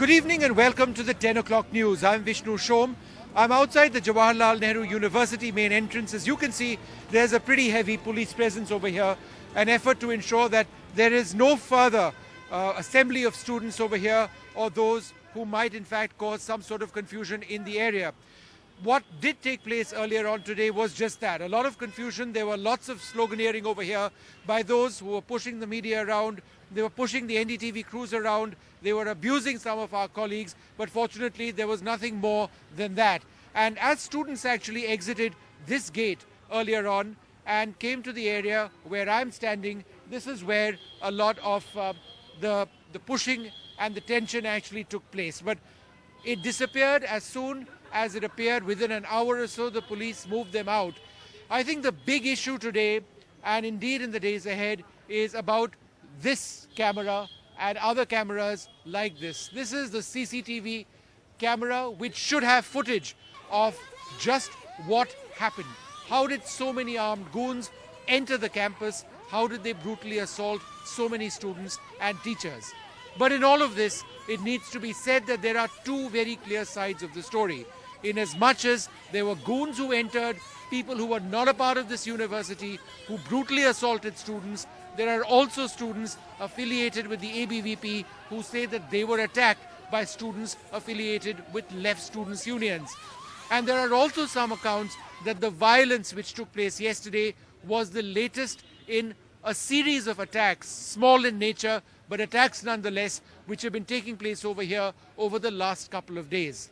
Good evening and welcome to the 10 o'clock news. I'm Vishnu Shom. I'm outside the Jawaharlal Nehru University main entrance. As you can see, there's a pretty heavy police presence over here, an effort to ensure that there is no further assembly of students over here or those who might in fact cause some sort of confusion in the area. What did take place earlier on today was just that, a lot of confusion. There were lots of sloganeering over here by those who were pushing the media around. They were pushing the NDTV crews around. They were abusing some of our colleagues, but fortunately there was nothing more than that. And as students actually exited this gate earlier on and came to the area where I'm standing, this is where a lot of the pushing and the tension actually took place. But it disappeared as soon as it appeared. Within an hour or so, the police moved them out. I think the big issue today, and indeed in the days ahead, is about this camera and other cameras like this. This is the CCTV camera which should have footage of just what happened. How did so many armed goons enter the campus? How did they brutally assault so many students and teachers? But in all of this, it needs to be said that there are two very clear sides of the story. In as much as there were goons who entered, people who were not a part of this university, who brutally assaulted students, there are also students affiliated with the ABVP who say that they were attacked by students affiliated with left students' unions. And there are also some accounts that the violence which took place yesterday was the latest in a series of attacks, small in nature, but attacks nonetheless, which have been taking place over here over the last couple of days.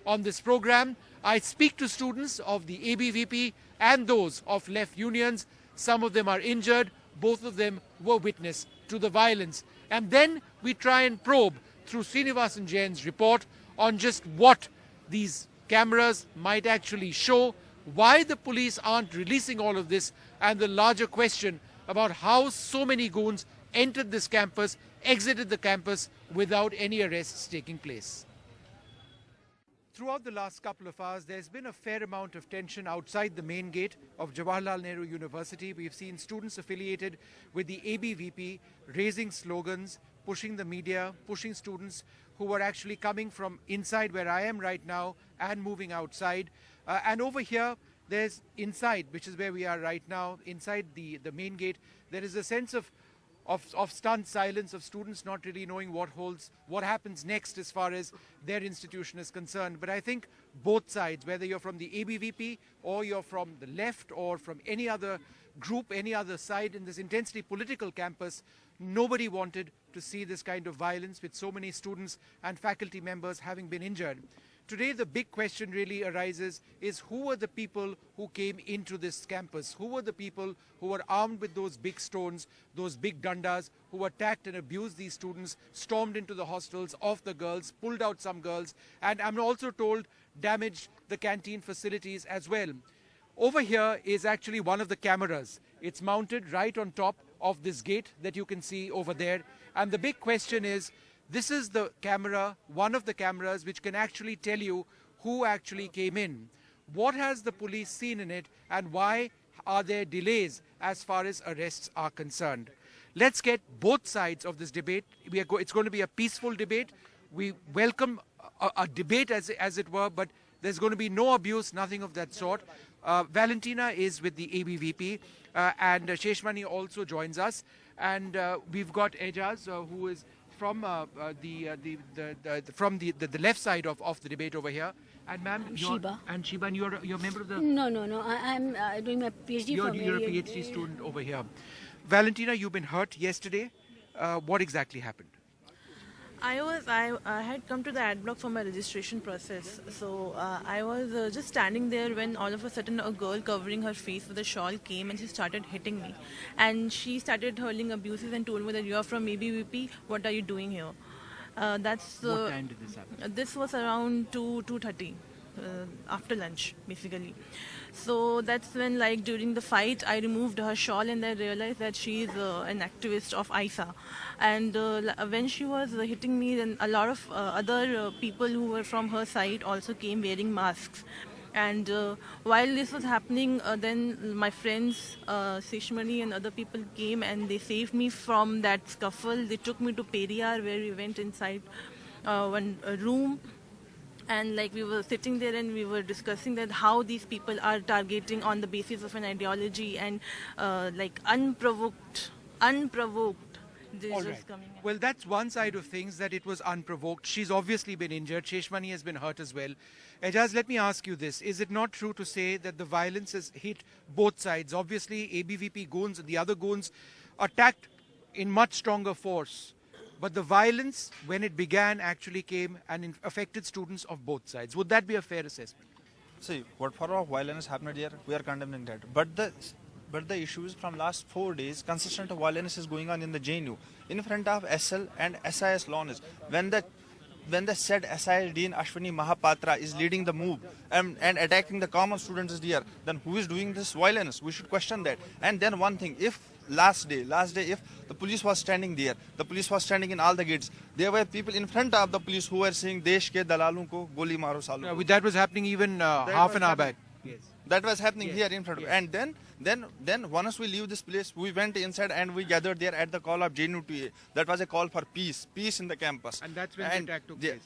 On this program, I speak to students of the ABVP and those of left unions. Some of them are injured. Both of them were witness to the violence. And then we try and probe through Srinivasan Jain's report on just what these cameras might actually show, why the police aren't releasing all of this, and the larger question about how so many goons entered this campus, exited the campus without any arrests taking place. Throughout the last couple of hours, there's been a fair amount of tension outside the main gate of Jawaharlal Nehru University. We've seen students affiliated with the ABVP raising slogans, pushing the media, pushing students who were actually coming from inside where I am right now and moving outside. And over here, there's inside, which is where we are right now, inside the main gate, there is a sense of stunned silence, of students not really knowing what happens next as far as their institution is concerned. But I think both sides, whether you're from the ABVP or you're from the left or from any other group, any other side in this intensely political campus, nobody wanted to see this kind of violence with so many students and faculty members having been injured. Today, the big question really arises is who were the people who came into this campus? Who were the people who were armed with those big stones, those big dandas, who attacked and abused these students, stormed into the hostels of the girls, pulled out some girls, and I'm also told damaged the canteen facilities as well. Over here is actually one of the cameras. It's mounted right on top of this gate that you can see over there. And the big question is, this is the camera, one of the cameras which can actually tell you who actually came in. What has the police seen in it, and why are there delays as far as arrests are concerned? Let's get both sides of this debate. It's going to be a peaceful debate. We welcome a debate as it were, but there's going to be no abuse, nothing of that sort. Valentina is with the ABVP and Sheshmani also joins us. And we've got Ejaz who is from the left side of the debate over here, and ma'am, Shiba. And Shiba, and you're a member of the. No. I'm doing my PhD. You're a PhD student over here. Valentina, you've been hurt yesterday. What exactly happened? I had come to the ad block for my registration process. So I was just standing there when all of a sudden a girl covering her face with a shawl came and she started hitting me. And she started hurling abuses and told me that you are from ABVP, what are you doing here? What time did this happen? This was around 2:30. After lunch, basically. So that's when, like, during the fight, I removed her shawl and I realized that she is an activist of ISA. And when she was hitting me, then a lot of other people who were from her side also came wearing masks. And while this was happening, then my friends, Seshmani and other people came and they saved me from that scuffle. They took me to Periyar where we went inside one room. And like we were sitting there and we were discussing that how these people are targeting on the basis of an ideology and like unprovoked, they're All just right. coming in. Well, that's one side of things, that it was unprovoked. She's obviously been injured. Sheshmani has been hurt as well. Ejaz, let me ask you this. Is it not true to say that the violence has hit both sides? Obviously, ABVP goons and the other goons attacked in much stronger force. But the violence, when it began, actually came and affected students of both sides. Would that be a fair assessment? See, what form of violence happened here, we are condemning that. But the issues from last 4 days, consistent violence is going on in the JNU, in front of SL and SIS lawyers. When the said SIS Dean Ashwini Mahapatra is leading the move and attacking the common students here, then who is doing this violence? We should question that. And then one thing, if last day, if the police was standing there, the police was standing in all the gates, there were people in front of the police who were saying, Desh ke dalalon ko goli maro salu. That was happening even half an hour back. Yes. That was happening here in front of And then once we leave this place, we went inside and we gathered there at the call of JNU. That was a call for peace in the campus. And that's when the attack took place.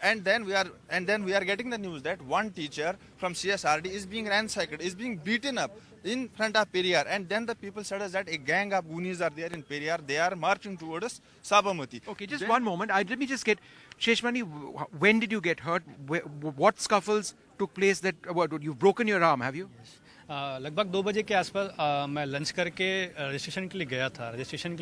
And then we are getting the news that one teacher from CSRD is being ransacked, is being beaten up in front of Periyar. And then the people said us that a gang of goonies are there in Periyar. They are marching towards Sabarmati. Okay, just one moment. Let me just get Sheshmani. When did you get hurt? What scuffles took place? You've broken your arm, have you? लगभग 2 बजे के आसपास मैं lunch करके registration के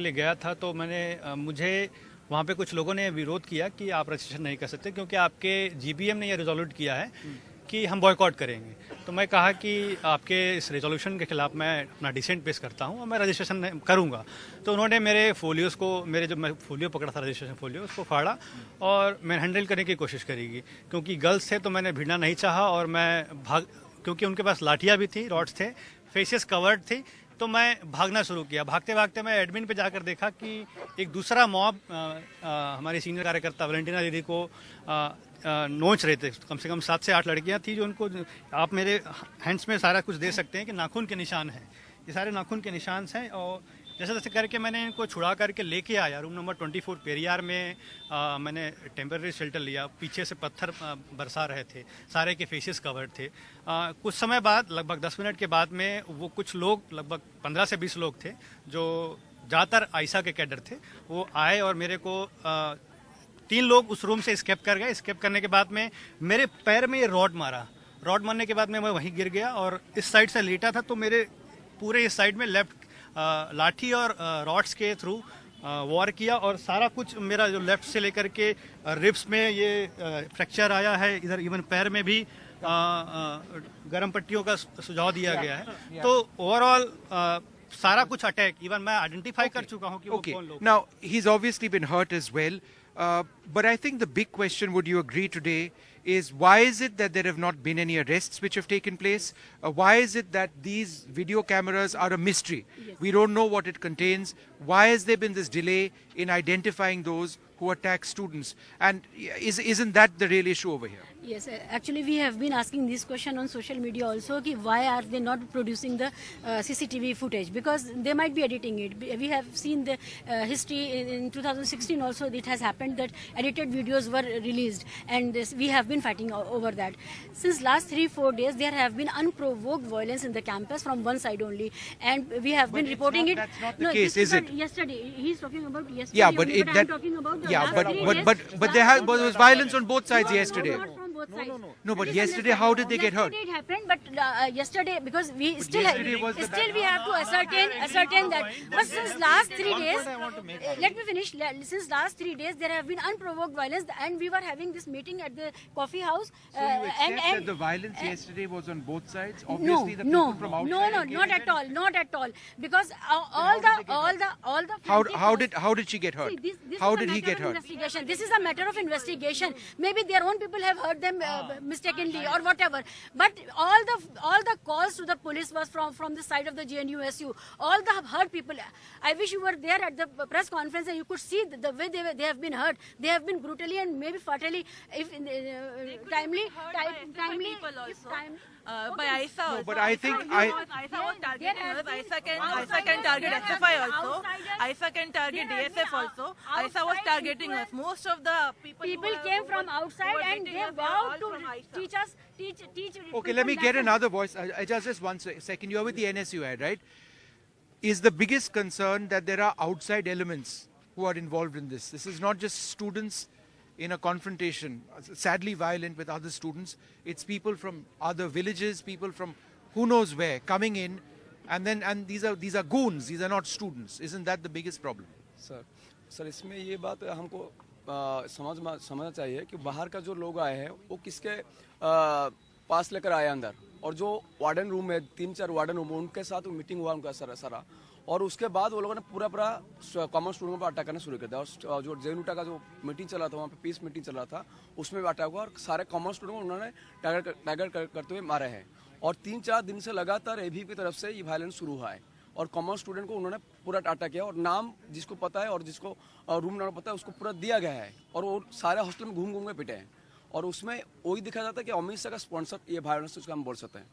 लिए गया था तो मुझे वहाँ पे कुछ लोगों ने विरोध किया कि आप रजिस्ट्रेशन नहीं कर सकते क्योंकि आपके जीबीएम ने यह रिजोल्यूट किया है कि हम बॉयकॉट करेंगे। तो मैं कहा कि आपके इस रेजोल्यूशन के खिलाफ मैं अपना डिसेंट पेश करता हूँ और मैं रजिस्ट्रेशन करूँगा। तो उन्होंने मेरे फोलियोज़ को मैं फोलियो पकड़ा था, रजिस्ट्रेशन फोलियो, उसको फाड़ा और मैंने हैंडल करने की कोशिश करेगी क्योंकि गर्ल्स थे तो मैंने भिड़ना नहीं चाहा और मैं क्योंकि उनके पास लाठियाँ भी थी, रॉड्स थे, फेसेस कवर्ड थी, तो मैं भागना शुरू किया। भागते भागते मैं एडमिन पे जाकर देखा कि एक दूसरा मॉब हमारी सीनियर कार्यकर्ता वैलेंटिना दीदी को नोच रहे थे। कम से कम 7 से 8 लड़कियां थी जो उनको, आप मेरे हैंड्स में सारा कुछ दे सकते हैं कि नाखून के निशान हैं, ये सारे नाखून के निशान हैं। और जैसे जैसे करके मैंने इनको छुड़ा करके लेके आया रूम नंबर 24 पेरियार में। मैंने टेम्पररी शेल्टर लिया, पीछे से पत्थर बरसा रहे थे, सारे के फेसेस कवर्ड थे। कुछ समय बाद, लगभग 10 मिनट के बाद में, वो कुछ लोग, लगभग 15 से 20 लोग थे जो ज़्यादातर आयशा के कैडर थे, वो आए और मेरे को 3 लोग उस रूम से स्केप कर गए। स्केप करने के बाद में मेरे पैर में ये रॉड मारने के बाद में मैं वहीं गिर गया और इस साइड से लेटा था तो मेरे पूरे इस साइड में लेफ्ट लाठी और रॉड्स के थ्रू वॉर किया और सारा कुछ मेरा जो लेफ्ट से लेकर के रिब्स में ये फ्रैक्चर आया है। इधर इवन पैर में भी गर्म पट्टियों का सुझाव दिया गया है। तो ओवरऑल सारा कुछ अटैक इवन मैं आइडेंटिफाई कर चुका हूं कि वो कौन लोग। Now he's obviously been hurt as well, but I think the big question, would you agree today, is why is it that there have not been any arrests which have taken place? Why is it that these video cameras are a mystery? Yes. We don't know what it contains. Why has there been this delay in identifying those who attack students? And isn't that the real issue over here? Yes, actually we have been asking this question on social media also, कि why are they not producing the CCTV footage, because they might be editing it. We have seen the history in 2016 also. It has happened that edited videos were released, and we have been fighting over that. Since last 3-4 days there have been unprovoked violence in the campus from one side only, and we have been reporting it. That's not the case, is it? Yesterday, he's talking about yesterday. Yeah, but only, I'm talking about the yeah, last but 3 but days. but there was violence on both sides yesterday. Not from both sides. No, but It is yesterday, how did they get hurt? Yesterday it happened, but yesterday, because we still yesterday was the still we have to ascertain that. But since last 3 days, let me finish. Since last 3 days, there have been unprovoked violence, and we were having this meeting at the coffee house. So you accept that the violence yesterday was on both sides? Obviously, the people from outside. Not at all, not at all. Because all the. How did she get hurt? See, this How is a did he matter get of hurt? Investigation. This is a matter of investigation. Maybe their own people have hurt them mistakenly or whatever. But all the calls to the police was from the side of the JNU. All the hurt people. I wish you were there at the press conference and you could see the way they have been hurt. They have been brutally and maybe fatally, if timely. by Aisa also. but I think Aisa was targeting us. Aisa can target SFI also. Aisa can target DSF also. Aisa was targeting us. Most of the people came from outside and they vowed to teach us, teach. Okay, let me get another voice. I just one second. You're with the NSU ad, right? Is the biggest concern that there are outside elements who are involved in this? This is not just students in a confrontation, sadly violent with other students. It's people from other villages, people from who knows where, coming in, and these are goons. These are not students. Isn't that the biggest problem? Sir इसमें ये बात हमको समझना चाहिए कि बाहर का जो लोग आए हैं वो किसके पास लेकर आए अंदर, और जो वार्डन रूम है 3-4 वार्डन रूम उनके साथ मीटिंग हुआ उनका सारा, और उसके बाद वो लोगों ने पूरा कॉमन स्टूडेंट पर अटैक करना शुरू कर दिया। और जो JNU का जो मीटिंग चला था वहाँ पे पीस मीटिंग चला था उसमें भी अटैक हुआ और सारे कॉमन स्टूडेंट को उन्होंने टारगेट करते हुए मारे हैं। और 3-4 दिन से लगातार AV की तरफ से ये वायलेंस शुरू हुआ है और कॉमन स्टूडेंट को उन्होंने पूरा अटैक किया और नाम जिसको पता है और जिसको रूम नंबर पता है उसको पूरा दिया गया है और वो सारे हॉस्टल में घूम के पिटे हैं और उसमें वही दिखा जाता है कि अमित शाह का स्पॉन्सर ये वायलेंस उसका हम बोल सकते हैं।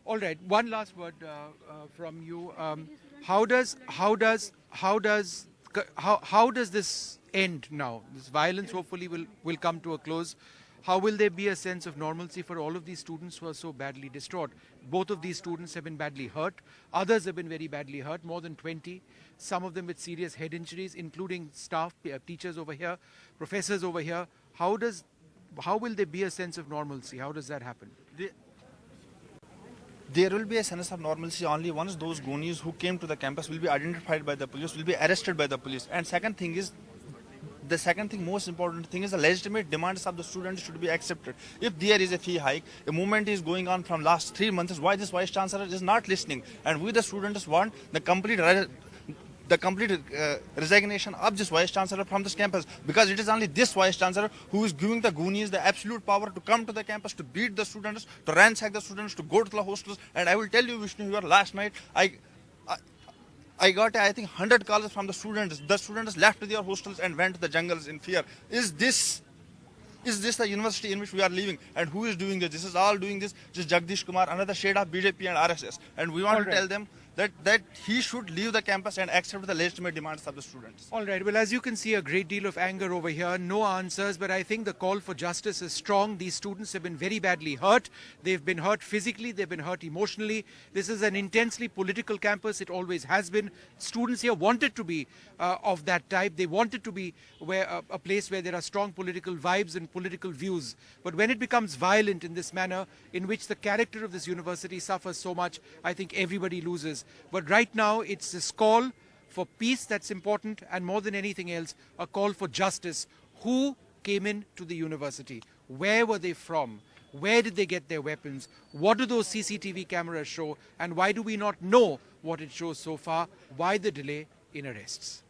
All right. One last word from you. How does this end now? This violence hopefully will come to a close. How will there be a sense of normalcy for all of these students who are so badly distraught? Both of these students have been badly hurt. Others have been very badly hurt, more than 20. Some of them with serious head injuries, including staff, teachers over here, professors over here. How will there be a sense of normalcy? How does that happen? There will be a sense of normalcy only once those goonies who came to the campus will be identified by the police, will be arrested by the police. And most important thing is the legitimate demands of the students should be accepted. If there is a fee hike, a movement is going on from last 3 months, why this vice chancellor is not listening? And we the students want the complete resignation of this vice chancellor from this campus, because it is only this vice chancellor who is giving the goonies the absolute power to come to the campus, to beat the students, to ransack the students, to go to the hostels. And I will tell you, Vishnu, here last night I got I think 100 calls from the students. The students left their hostels and went to the jungles in fear. Is this the university in which we are living? And who is doing this? This is all doing this. Just Jagdish Kumar, another shade of BJP and RSS. And we want to tell them that he should leave the campus and accept the legitimate demands of the students. All right. Well, as you can see, a great deal of anger over here. No answers, but I think the call for justice is strong. These students have been very badly hurt. They've been hurt physically. They've been hurt emotionally. This is an intensely political campus. It always has been. Students here wanted to be of that type. They wanted to be a place where there are strong political vibes and political views. But when it becomes violent in this manner, in which the character of this university suffers so much, I think everybody loses. But right now, it's this call for peace that's important, and more than anything else, a call for justice. Who came in to the university? Where were they from? Where did they get their weapons? What do those CCTV cameras show? And why do we not know what it shows so far? Why the delay in arrests?